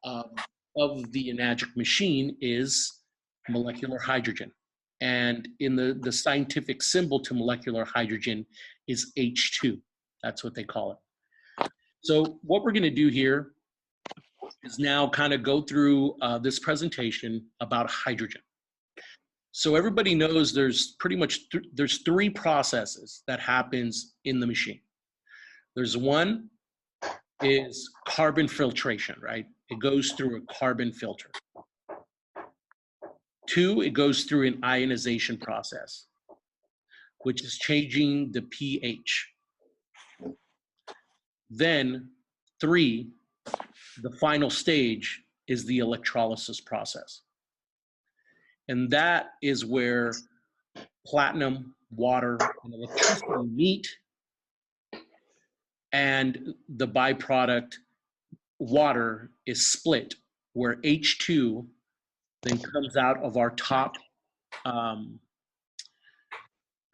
of the enagic machine is molecular hydrogen. And in the scientific symbol to molecular hydrogen is H2. That's what they call it. So what we're going to do here is now kind of go through this presentation about hydrogen. So everybody knows there's pretty much there's three processes that happens in the machine. There's one is carbon filtration, right? It goes through a carbon filter. Two, it goes through an ionization process, which is changing the pH. Then three, the final stage is the electrolysis process. And that is where platinum, water, and electricity meet, and the byproduct, water, is split, where H2 then comes out of our top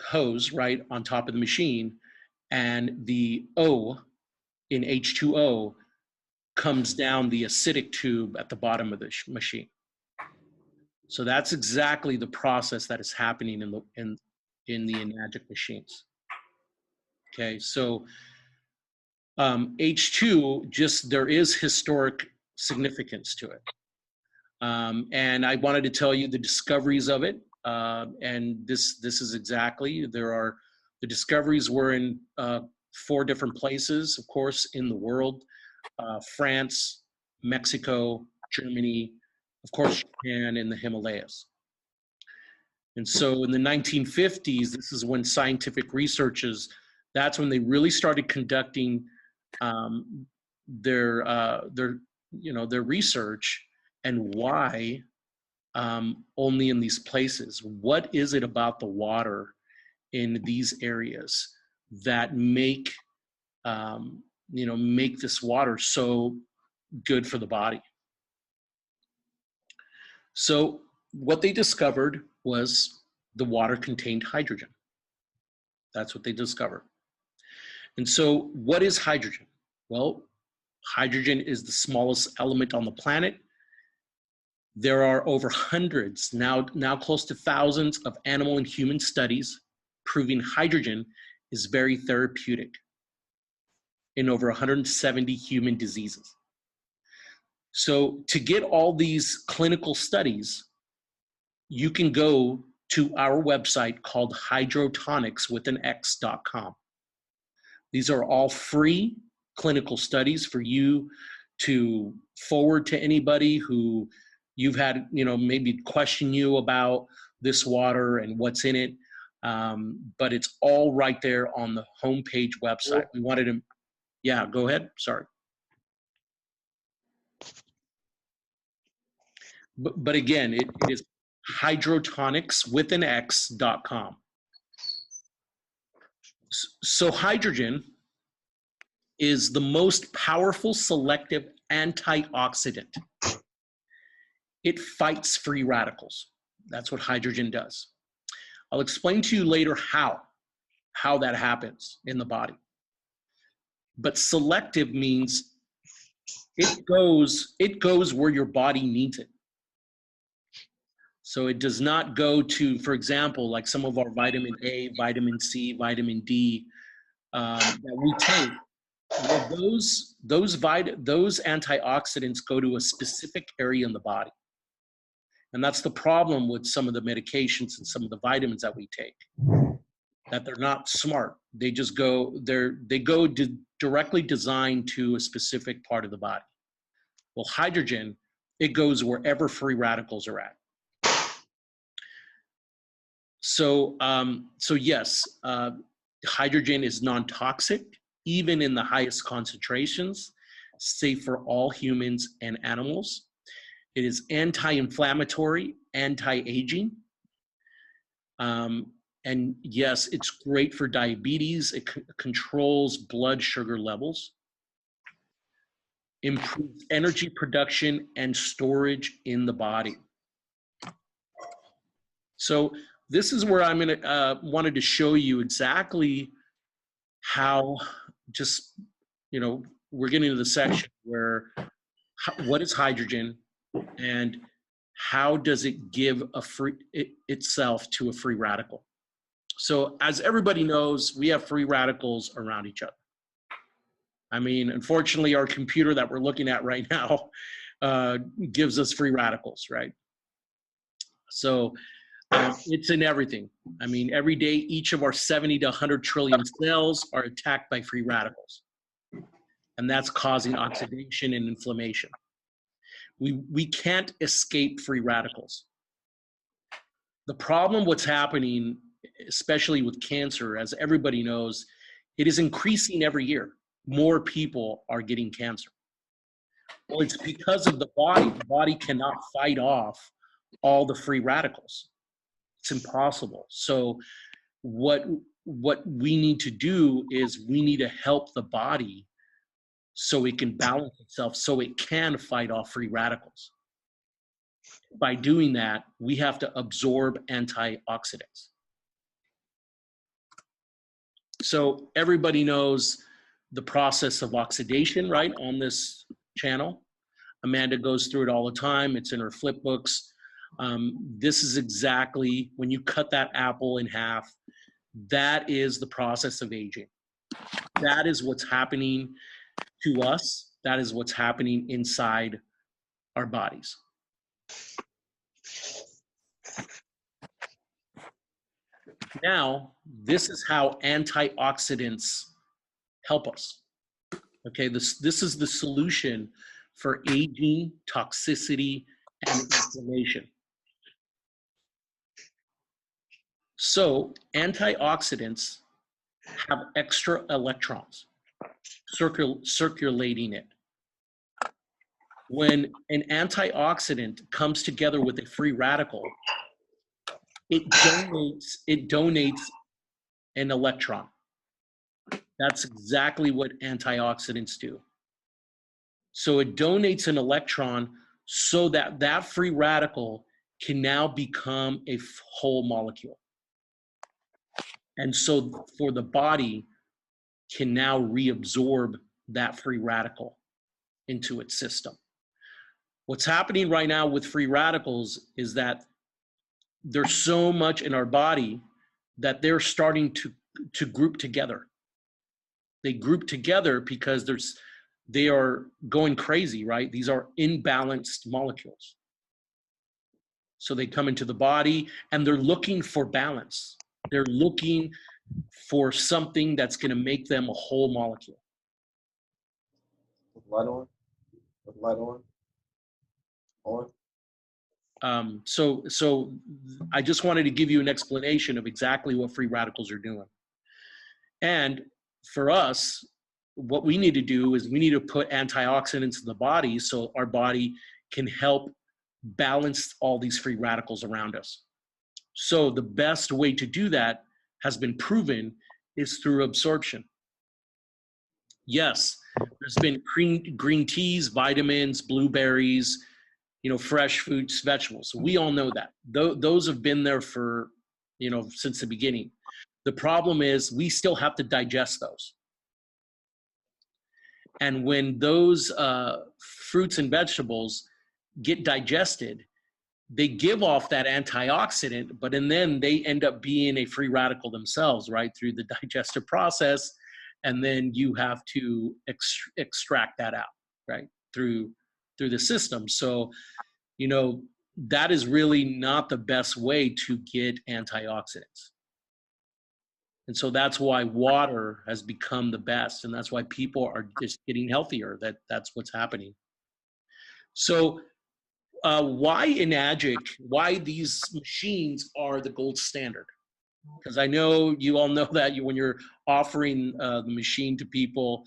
hose, right, on top of the machine, and the O in H2O comes down the acidic tube at the bottom of the machine. So that's exactly the process that is happening in the enagic machines. Okay, so H2, just there is historic significance to it. And I wanted to tell you the discoveries of it. And this is exactly, the discoveries were in 4 different places, of course, in the world: France, Mexico, Germany, of course, Japan, and the Himalayas. And so in the 1950s, this is when scientific researchers, that's when they really started conducting their research, and why only in these places. What is it about the water in these areas that make make this water so good for the body? So what they discovered was the water contained hydrogen. That's what they discovered. And so what is hydrogen? Well, hydrogen is the smallest element on the planet. There are over hundreds, now close to thousands, of animal and human studies proving hydrogen is very therapeutic in over 170 human diseases. So to get all these clinical studies, you can go to our website called hydrotonics.com. These are all free clinical studies for you to forward to anybody who you've had, maybe question you about this water and what's in it. But it's all right there on the homepage website. We wanted to, yeah, go ahead, sorry. But again, it is hydrotonics.com. So hydrogen is the most powerful selective antioxidant. It fights free radicals. That's what hydrogen does. I'll explain to you later how that happens in the body. But selective means it goes where your body needs it. So it does not go to, for example, like some of our vitamin A, vitamin C, vitamin D that we take. Well, those antioxidants go to a specific area in the body. And that's the problem with some of the medications and some of the vitamins that we take, that they're not smart. They just go, they go directly designed to a specific part of the body. Well, hydrogen, it goes wherever free radicals are at. So yes, hydrogen is non-toxic, even in the highest concentrations, safe for all humans and animals. It is anti-inflammatory, anti-aging. And yes, it's great for diabetes. It controls blood sugar levels, improves energy production and storage in the body. So this is where I'm gonna wanted to show you exactly how, just, we're getting to the section where what is hydrogen, and how does it give itself to a free radical? So as everybody knows, we have free radicals around each other. I mean, unfortunately, our computer that we're looking at right now gives us free radicals, right? So it's in everything. I mean, every day, each of our 70 to 100 trillion cells are attacked by free radicals. And that's causing oxidation and inflammation. We can't escape free radicals. The problem, what's happening, especially with cancer, as everybody knows, it is increasing every year. More people are getting cancer. Well, it's because of the body. The body cannot fight off all the free radicals. It's impossible. So what we need to do is we need to help the body so it can balance itself, so it can fight off free radicals. By doing that, we have to absorb antioxidants. So everybody knows the process of oxidation, right, on this channel. Amanda goes through it all the time. It's in her flip books. This is exactly, when you cut that apple in half, that is the process of aging. That is what's happening to us. That is what's happening inside our bodies. Now, this is how antioxidants help us. Okay, this is the solution for aging, toxicity, and inflammation. So antioxidants have extra electrons circulating it. When an antioxidant comes together with a free radical, it donates an electron. That's exactly what antioxidants do. So it donates an electron so that that free radical can now become a whole molecule. And so for the body can now reabsorb that free radical into its system. What's happening right now with free radicals is that there's so much in our body that they're starting to group together. They group together because they are going crazy, right? These are imbalanced molecules. So they come into the body and they're looking for balance. They're looking for something that's going to make them a whole molecule. With light on? With light on? On? So I just wanted to give you an explanation of exactly what free radicals are doing. And for us, what we need to do is we need to put antioxidants in the body so our body can help balance all these free radicals around us. So the best way to do that has been proven is through absorption. Yes, there's been green teas, vitamins, blueberries, fresh fruits, vegetables. We all know that. Those have been there for, since the beginning. The problem is we still have to digest those. And when those fruits and vegetables get digested, they give off that antioxidant, but then they end up being a free radical themselves, right, through the digestive process. And then you have to extract that out, right, through the system. So, that is really not the best way to get antioxidants. And so that's why water has become the best. And that's why people are just getting healthier. That's what's happening. So why Enagic, why these machines are the gold standard? Because I know you all know that when you're offering the machine to people,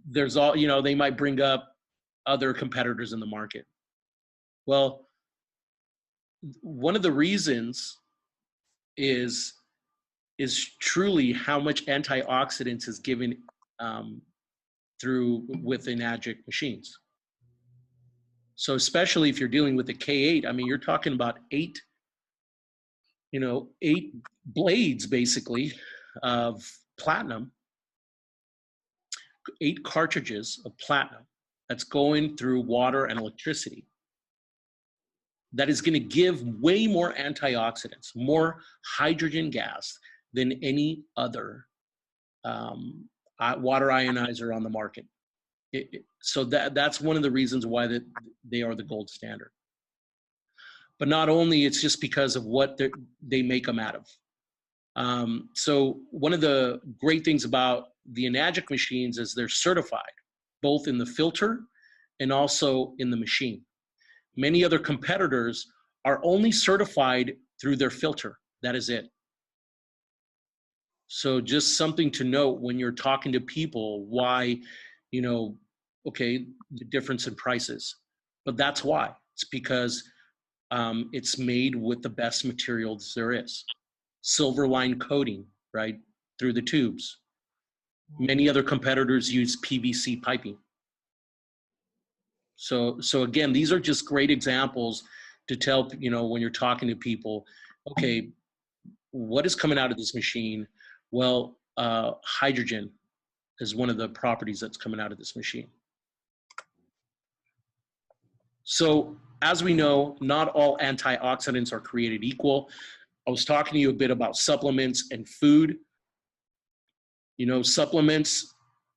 there's all, they might bring up other competitors in the market. Well, one of the reasons is truly how much antioxidants is given through with Enagic machines. So especially if you're dealing with the K8, I mean, you're talking about 8 blades basically of platinum, 8 cartridges of platinum. that's going through water and electricity that is going to give way more antioxidants, more hydrogen gas than any other water ionizer on the market. So that's one of the reasons why they are the gold standard. But not only, it's just because of what they make them out of. So one of the great things about the Enagic machines is they're certified, both in the filter and also in the machine. Many other competitors are only certified through their filter. That is it. So just something to note when you're talking to people, why, okay, the difference in prices. But that's why. It's because it's made with the best materials there is. Silver line coating, right, through the tubes. Many other competitors use PVC piping. So again, these are just great examples to tell, when you're talking to people, okay, what is coming out of this machine? Well, hydrogen is one of the properties that's coming out of this machine. So as we know, not all antioxidants are created equal. I was talking to you a bit about supplements and food. Supplements,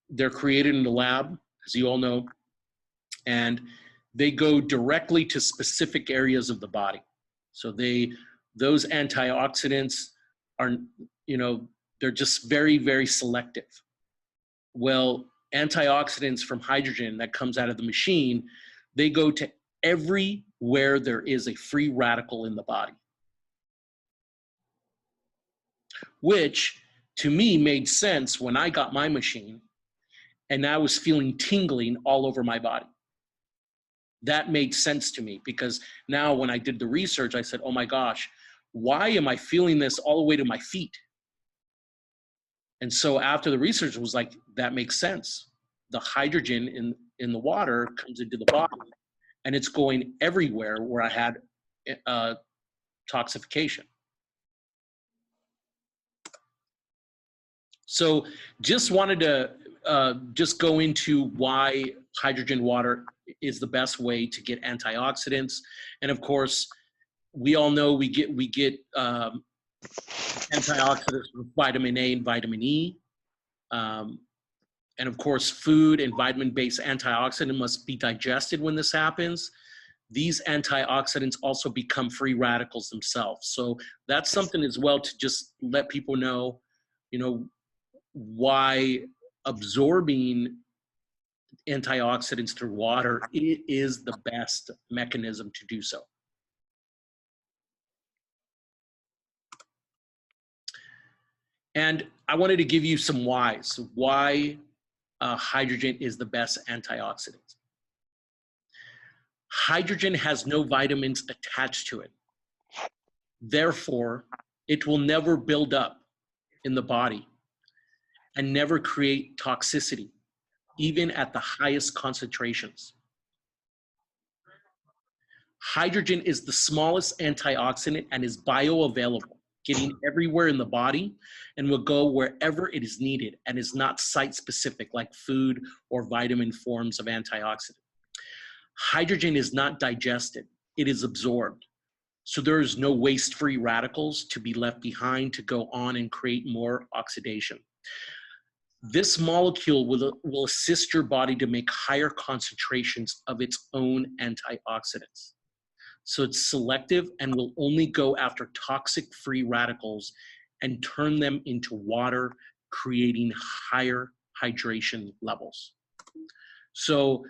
they're created in the lab, as you all know, and they go directly to specific areas of the body. So those antioxidants are, they're just very, very selective. Well, antioxidants from hydrogen that comes out of the machine, they go to everywhere there is a free radical in the body, which to me made sense when I got my machine and I was feeling tingling all over my body. That made sense to me because now when I did the research, I said, oh my gosh, why am I feeling this all the way to my feet? And so after the research, it was like, that makes sense. The hydrogen in the water comes into the body and it's going everywhere where I had toxification. So just wanted to just go into why hydrogen water is the best way to get antioxidants. And of course, we all know we get antioxidants from vitamin A and vitamin E. And of course, food and vitamin-based antioxidant must be digested when this happens. These antioxidants also become free radicals themselves. So that's something as well to just let people know, why absorbing antioxidants through water, it is the best mechanism to do so. And I wanted to give you some whys, why hydrogen is the best antioxidant. Hydrogen has no vitamins attached to it. Therefore, it will never build up in the body and never create toxicity, even at the highest concentrations. Hydrogen is the smallest antioxidant and is bioavailable, getting everywhere in the body and will go wherever it is needed and is not site-specific like food or vitamin forms of antioxidant. Hydrogen is not digested, it is absorbed. So there is no waste-free radicals to be left behind to go on and create more oxidation. This molecule will assist your body to make higher concentrations of its own antioxidants. So it's selective and will only go after toxic free radicals and turn them into water, creating higher hydration levels. So